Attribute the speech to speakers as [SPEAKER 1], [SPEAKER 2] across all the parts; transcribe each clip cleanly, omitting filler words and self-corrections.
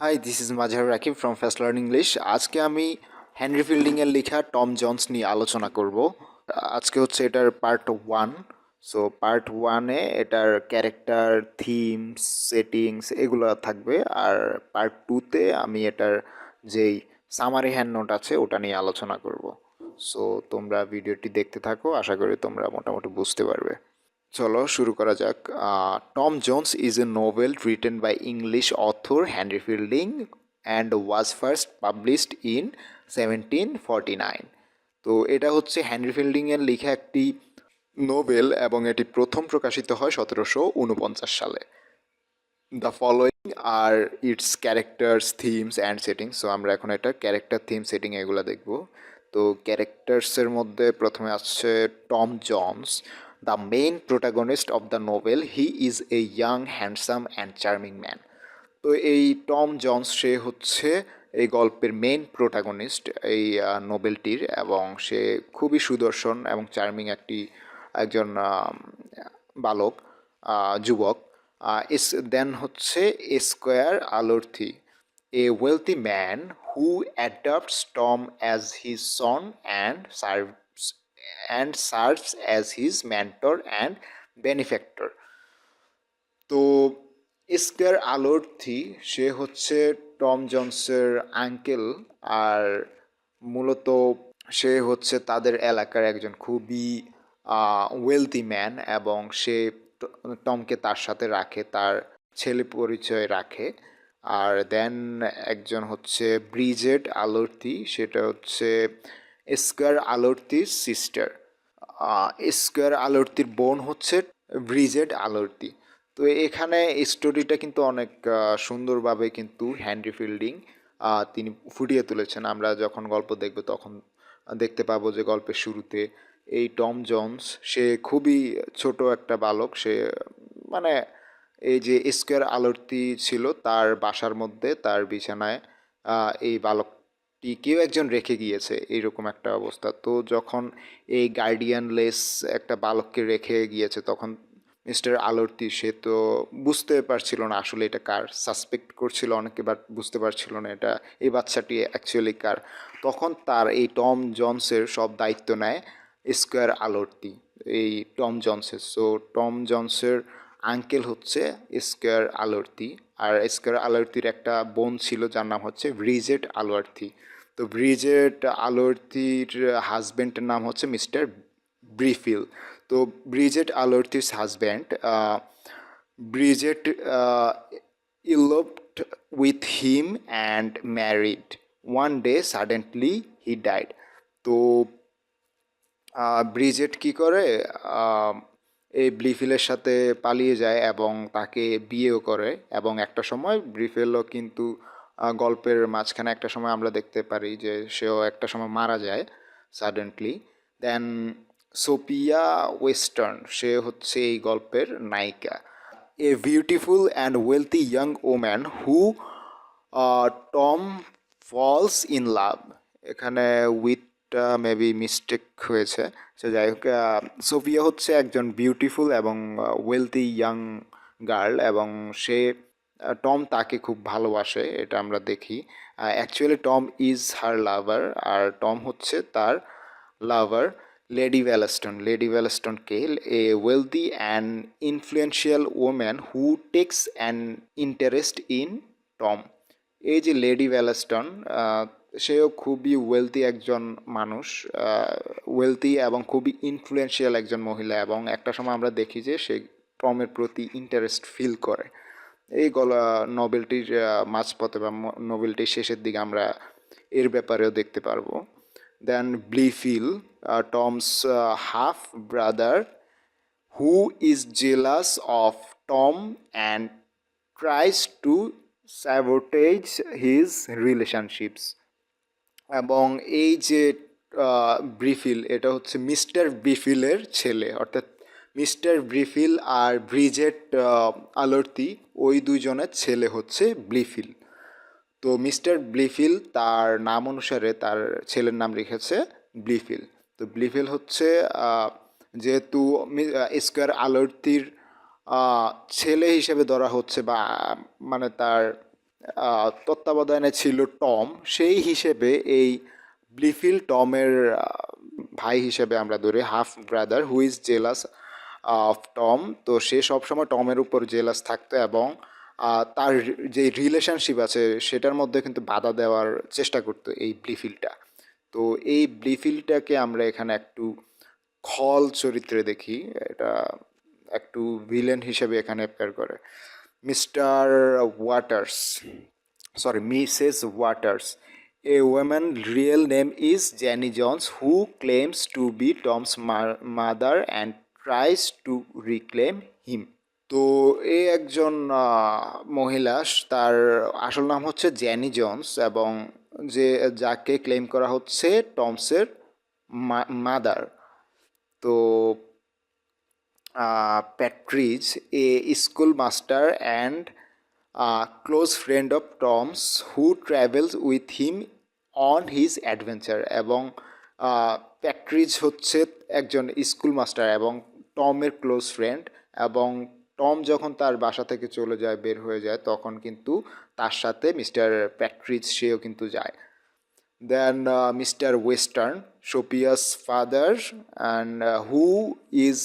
[SPEAKER 1] High, this is Mazhar Rakib from fast learn English. আজকে আমি Henry ফিল্ডিংয়ের লেখা টম জন্স নিয়ে আলোচনা করব। আজকে হচ্ছে এটার পার্ট ওয়ান। সো পার্ট ওয়ানে এটার ক্যারেক্টার, থিমস, সেটিংস এগুলো থাকবে। আর পার্ট টুতে আমি এটার যেই সামারি হ্যান্ড নোট আছে ওটা নিয়ে আলোচনা করব। সো তোমরা ভিডিওটি দেখতে থাকো, আশা করি তোমরা মোটামুটি বুঝতে পারবে। চলো শুরু করা যাক। Tom Jones is a novel written by English author Henry Fielding and was first published in 1749। তো এটা হচ্ছে হেনরি ফিল্ডিংয়ের লেখা একটি নোভেল এবং এটি প্রথম প্রকাশিত হয় 1749 সালে। The following R it's characters, themes and settings. So আমরা এখন এটা ক্যারেক্টার, থিম, সেটিং এগুলো দেখব। তো ক্যারেক্টার্সের মধ্যে প্রথমে আসছে Tom Jones, the main protagonist of the novel. He is a young, handsome and charming man. তো এই টম জন্স সে হচ্ছে এই গল্পের মেইন প্রোটাগনিস্ট এই নোবেলটির, এবং সে খুবই সুদর্শন এবং চার্মিং একজন বালক, যুবক। ইস দেন হচ্ছে squire Allworthy, a wealthy man who adopts Tom as his son serves as his mentor and benefactor. তো স্কোয়ার আলর্থি সে হচ্ছে টম জন্সের আঙ্কেল, আর মূলত সে হচ্ছে তাদের এলাকার একজন খুবই ওয়েলথি ম্যান, এবং সে টমকে তার সাথে রাখে, তার ছেলে পরিচয় রাখে। আর দেন একজন হচ্ছে ব্রিজেট আলর্থি, সেটা হচ্ছে স্কোয়ার আলর্থির সিস্টার। স্কোয়ার আলর্তির বোন হচ্ছে ব্রিজেট আলর্তি। তো এখানে স্টোরিটা কিন্তু অনেক সুন্দরভাবে কিন্তু হেনরি ফিল্ডিং তিনি ফুটিয়ে তুলেছেন। আমরা যখন গল্প দেখব তখন দেখতে পাবো যে গল্পের শুরুতে এই টম জন্স সে খুবই ছোট একটা বালক। সে মানে এই যে স্কোয়ার আলর্তি ছিল তার বাসার মধ্যে, তার বিছানায় এই বালকটি কেউ একজন রেখে গিয়েছে, এইরকম একটা অবস্থা। তো যখন এই গার্ডিয়ানলেস একটা বালককে রেখে গিয়েছে, তখন মিস্টার আলর্তি সে তো বুঝতে পারছিল না আসলে এটা কার, সাসপেক্ট করছিল অনেকে, বাট বুঝতে পারছিল না এটা এই বাচ্চাটি অ্যাকচুয়ালি কার। তখন তার এই টম জন্সের সব দায়িত্ব নেয় স্কোয়ার আলর্তি, এই টম জন্সের। সো টম জন্সের আঙ্কেল হচ্ছে স্কোয়ার আলর্তি, আর স্কোয়ার আলর্তির একটা বোন ছিল যার নাম হচ্ছে ব্রিজেট আলওয়ার্থি। তো ব্রিজেট আলওয়ার্থির হাজব্যান্ডের নাম হচ্ছে মিস্টার ব্রিফিল। তো Bridget Allworthy's husband Bridget eloped with him and married. One day suddenly he died. তো ব্রিজেট কি করে, আহ, এই ব্লিফিলের সাথে পালিয়ে যায় এবং তাকে বিয়েও করে। এবং একটা সময় ব্রিফেলও কিন্তু গল্পের মাঝখানে একটা সময় আমরা দেখতে পারি যে সেও একটা সময় মারা যায় সাডেনলি। দেন সোপিয়া ওয়েস্টার্ন সে হচ্ছে এই গল্পের নায়িকা, a beautiful and wealthy young woman who Tom falls in love. এখানে উইথটা মেবি মিস্টেক হয়েছে। সে যাই হোক, সোফিয়া হচ্ছে একজন বিউটিফুল এবং ওয়েলথি ইয়াং গার্ল, এবং সে টম তাকে খুব ভালোবাসে, এটা আমরা দেখি। Actually Tom is her lover, আর টম হচ্ছে তার লাভার। লেডি ভ্যালেস্টন কে a wealthy and influential woman who takes an interest in Tom. এই যে লেডি ভ্যালেস্টন, সেও খুবই ওয়েলথি একজন মানুষ, ওয়েলথি এবং খুবই ইনফ্লুয়েন্সিয়াল একজন মহিলা, এবং একটা সময় আমরা দেখি যে সে টমের প্রতি ইন্টারেস্ট ফিল করে। এই নভেলটির মাঝপথে বা নভেলটির শেষের দিকে আমরা এর ব্যাপারেও দেখতে পারবো। Then Blifil, Tom's half brother, who is jealous of Tom and tries to sabotage his relationships. এবং এই যে ব্রিফিল, এটা হচ্ছে মিস্টার ব্রিফিলের ছেলে, অর্থাৎ মিস্টার ব্রিফিল আর ব্রিজেট আলর্তি ওই দুইজনের ছেলে হচ্ছে ব্লিফিল। তো মিস্টার ব্লিফিল তার নাম অনুসারে তার ছেলের নাম রেখেছে ব্লিফিল। তো ব্লিফিল হচ্ছে যেহেতু স্কোয়ার আলর্তির ছেলে হিসেবে ধরা হচ্ছে, বা মানে তার তত্ত্বাবধানে ছিল টম, সেই হিসেবে এই ব্লিফিল টমের ভাই হিসেবে আমরা ধরি, half brother who is jealous of Tom. তো সে সবসময় টমের উপর জেলাস থাকতো এবং তার যে রিলেশনশিপ আছে সেটার মধ্যে কিন্তু বাধা দেওয়ার চেষ্টা করতো এই ব্লিফিলটা। তো এই ব্লিফিলটাকে আমরা এখানে একটু খল চরিত্রে দেখি, এটা একটু ভিলেন হিসেবে এখানে অ্যাপিয়ার করে। Mister waters, sorry, Mrs. Waters. A woman's real name is Jenny Jones, who claims to be Tom's mother and tries to reclaim him. তো এই একজন মহিলা, তার আসল নাম হচ্ছে জেনি জোন্স এবং যাকে ক্লেম করা হচ্ছে টমসের মাদার। তো partridge, A school master and close friend of Tom's who travels with him on his adventure. এবং প্যাট্রিজ হচ্ছে একজন স্কুল মাস্টার এবং টমের ক্লোজ ফ্রেন্ড, এবং টম যখন তার বাসা থেকে চলে যায়, বের হয়ে যায়, তখন কিন্তু তার সাথে মিস্টার প্যাট্রিজ সেও কিন্তু যায়। Then Mr. Western, Sophia's father, and who is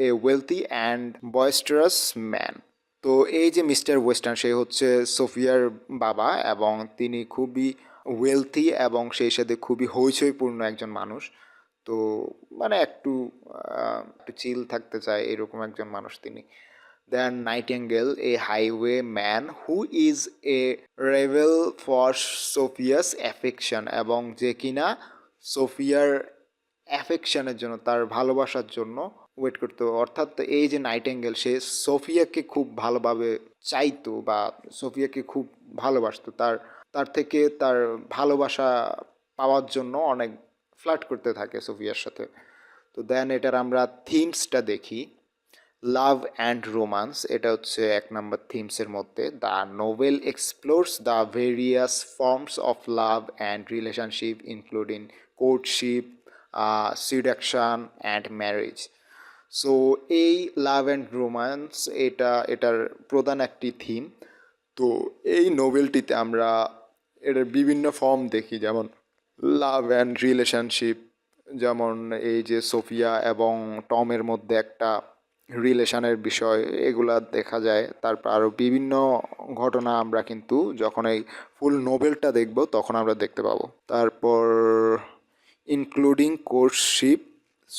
[SPEAKER 1] a wealthy and boisterous man. তো এই যে মিস্টার ওয়েস্টার্ন, সে হচ্ছে সোফিয়ার বাবা এবং তিনি খুবই ওয়েলথি এবং সেই সাথে খুবই হইচইপূর্ণ একজন মানুষ। তো মানে একটু চিল থাকতে চায় এরকম একজন মানুষ তিনি। Then Nightingale, a highwayman who is a rebel for Sophia's affection, এবং যে কিনা সোফিয়ার অ্যাফেকশনের জন্য, তার ভালোবাসার জন্য ওয়েট করতো। অর্থাৎ এই যে নাইটেঙ্গেল, সে সোফিয়াকে খুব ভালোভাবে চাইতো বা সোফিয়াকে খুব ভালোবাসতো, তার তার থেকে তার ভালোবাসা পাওয়ার জন্য অনেক ফ্লার্ট করতে থাকে সোফিয়ার সাথে। তো দেন এটার আমরা থিমসটা দেখি। লাভ অ্যান্ড রোমান্স, এটা হচ্ছে এক নম্বর থিমসের মধ্যে। The novel explores the various forms of love and relationship including courtship, seduction and marriage. So এই লাভ অ্যান্ড রোমান্স এটার প্রধান একটি থিম। তো এই নোভেলটিতে আমরা এটার বিভিন্ন ফর্ম দেখি, যেমন লাভ অ্যান্ড রিলেশনশিপ, যেমন এই যে সোফিয়া এবং টমের মধ্যে একটা রিলেশনের বিষয়, এগুলা দেখা যায়। তারপর আরও বিভিন্ন ঘটনা আমরা কিন্তু যখন এই ফুল নোভেলটা দেখব তখন আমরা দেখতে পাবো। তারপর ইনক্লুডিং কোর্টশিপ,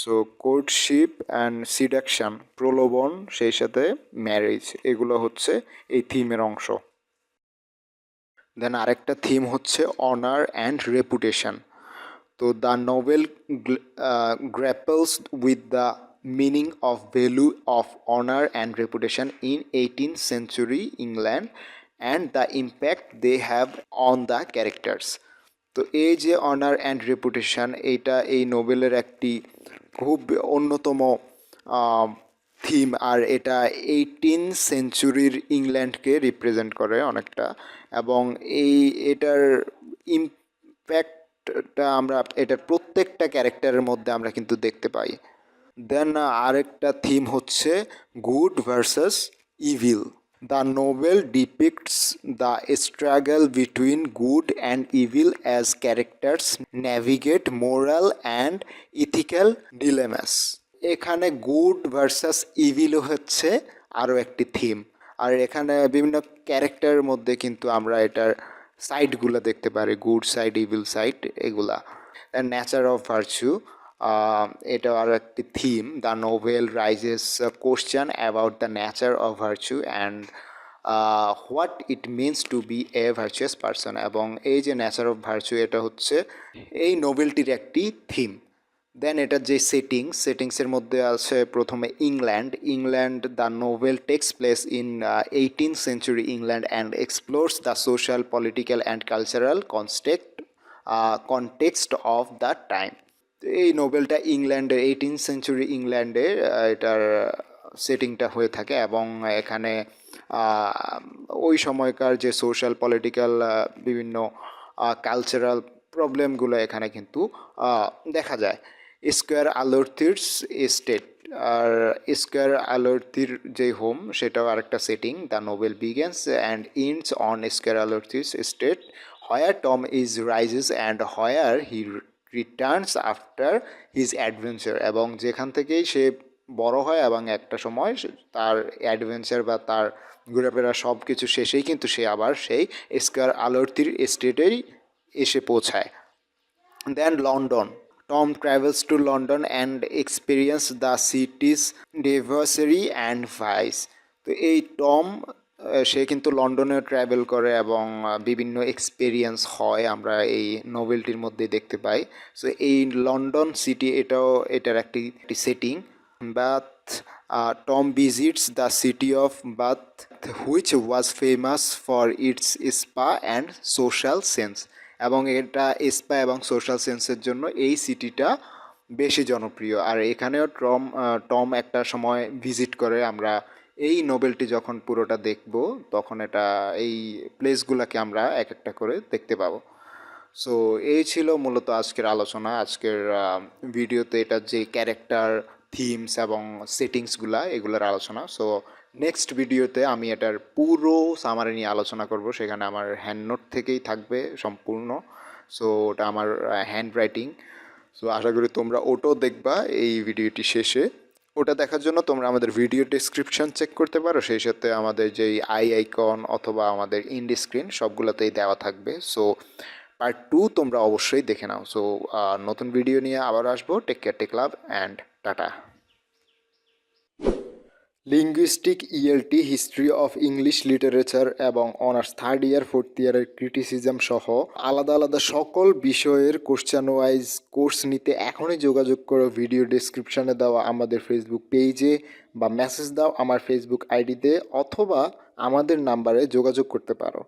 [SPEAKER 1] সো কোর্টশিপ অ্যান্ড সিডাকশন, প্রলোভন, সেই সাথে ম্যারেজ, এগুলো হচ্ছে এই থিমের অংশ। দেন আরেকটা থিম হচ্ছে অনার অ্যান্ড রেপুটেশন। তো the novel grapples with the meaning of value of honor and reputation in 18th century England and the impact they have on the characters. তো এই যে অনার অ্যান্ড রেপুটেশন, এইটা এই নোবেলের একটি খুব অন্যতম থিম, আর এটা 18th সেঞ্চুরির ইংল্যান্ডকে রিপ্রেজেন্ট করে অনেকটা। এবং এটার ইম্প্যাক্টটা আমরা এটার প্রত্যেকটা ক্যারেক্টারের মধ্যে আমরা কিন্তু দেখতে পাই। দেন আরেকটা থিম হচ্ছে good versus evil. The novel ডিপিক্টস the struggle between good and evil as characters navigate moral and ethical ডিলেমাস। এখানে গুড ভার্সাস ইভিলও হচ্ছে আরও একটি থিম, আর এখানে বিভিন্ন ক্যারেক্টারের মধ্যে কিন্তু আমরা এটার সাইডগুলো দেখতে পারি, গুড সাইড, ইভিল সাইড, এগুলা। নেচার অফ ভার্চু, এটা আর একটি theme. The novel raises question about the nature of virtue and what it means to be a virtuous person. এবং এই যে নেচার অফ ভার্চু, এটা হচ্ছে এই নোভেলটির একটি থিম। দেন এটার যে সেটিংসের মধ্যে আছে প্রথমে England. The novel takes place in 18th century England and explores the social, political and cultural context of that time. এই নোবেলটা ইংল্যান্ডের 18th century ইংল্যান্ডে এটার সেটিংটা হয়ে থাকে এবং এখানে ওই সময়কার যে সোশ্যাল, পলিটিক্যাল, বিভিন্ন কালচারাল প্রবলেমগুলো এখানে কিন্তু দেখা যায়। স্কোয়ার আলোরথিস এস্টেট, আর স্কয়ার আলোর্থির যে হোম সেটাও আরেকটা setting. The novel begins and ends on squire Allworthy's estate where Tom is raises and where he returns after his adventure, এবং যেখান থেকেই সে বড় হয় এবং একটা সময় তার অ্যাডভেঞ্চার বা তার ঘোরাফেরা সব কিছু শেষেই কিন্তু সে আবার সেই স্কয়ার আলোর্থির স্টেটেই এসে পৌঁছায়। Then London, Tom travels to London and experience the city's diversity and vice. তো এই টম সে কিন্তু লন্ডনে ট্রাভেল করে এবং বিভিন্ন এক্সপিরিয়েন্স হয় আমরা এই নোভেলটির মধ্যে দেখতে পাই। সো এই লন্ডন সিটি এটার একটি setting. Bath, Tom visits the city of Bath which was famous for its spa and social sense, এবং এটা স্পা এবং সোশ্যাল সেন্সের জন্য এই সিটিটা বেশি জনপ্রিয়। আর এখানেও টম একটা সময় ভিজিট করে। আমরা এই নোবেলটি যখন পুরোটা দেখব তখন এই প্লেসগুলোকে আমরা এক একটা করে দেখতে পাবো। সো এই ছিল মূলত আজকের আলোচনা। আজকের ভিডিওতে এটা যে ক্যারেক্টার, থিমস এবং সেটিংসগুলা এগুলোর আলোচনা। সো নেক্সট ভিডিওতে আমি এটার পুরো সামারি নিয়ে আলোচনা করব, সেখানে আমার হ্যান্ড নোট থেকেই থাকবে সম্পূর্ণ। সো ওটা আমার হ্যান্ড রাইটিং। সো আশা করি তোমরা ওটাও দেখবা এই ভিডিওটি শেষে। ওটা দেখার জন্য তোমরা আমাদের ভিডিও ডেসক্রিপশন চেক করতে পারো, সেই সাথে আমাদের যেই আইকন অথবা আমাদের ইন্ড স্ক্রিন সবগুলোতেই দেওয়া থাকবে। সো পার্ট 2 তোমরা অবশ্যই দেখে নাও। সো নতুন ভিডিও নিয়ে আবার আসবো। Take care, take love and tata. Linguistic ELT, history of English literature এবং অনার্স থার্ড ইয়ার ফোর্থ ইয়ারের ক্রিটিসিজম সহ আলাদা আলাদা সকল বিষয়ের কোশ্চেন ওয়াইজ কোর্স নিতে এখনই যোগাযোগ করো ভিডিও ডেসক্রিপশানে দেওয়া আমাদের ফেসবুক পেজে, বা মেসেজ দাও আমার ফেসবুক আইডিতে, অথবা আমাদের নাম্বারে যোগাযোগ করতে পারো।